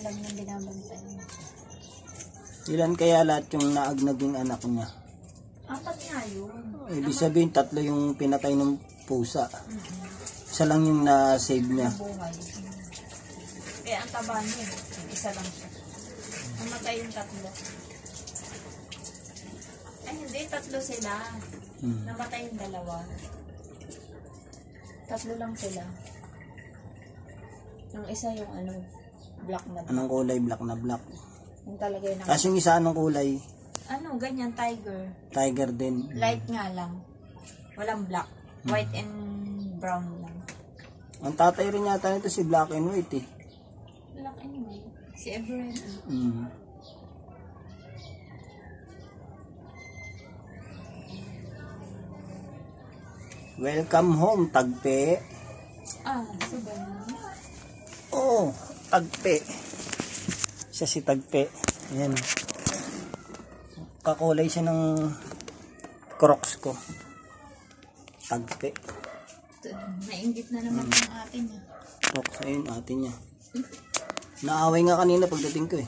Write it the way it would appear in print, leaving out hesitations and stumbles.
alam na binabantay. Ilan kaya lahat yung naging anak niya? 4 nga yun. Ibig sabihin 3 yung pinatay ng pusa. Isa lang yung na-save niya. Buhay. Kaya ang taba niya, yung isa lang siya. Namatay yung 3. Ay hindi, 3 sila. Namatay yung 2. 3 lang sila. Yung isa yung black na black. Anong kulay? Black na black. Yung talaga yun. Tapos yung isa anong kulay? Ganyan, tiger. Tiger din. Light nga lang. Walang black. White and brown lang. Ang tatay rin yata nito si Black and White eh. Black and white. Si Everett. Welcome home, Tagpe. So ganun. Oo, Tagpe. Siya si Tagpe. Ayan. Kakulay siya ng Crocs ko. Tagpe. Nainggit na naman yung atin. Crocs, ayun, atin niya. Naaway nga kanina pagdating ko eh.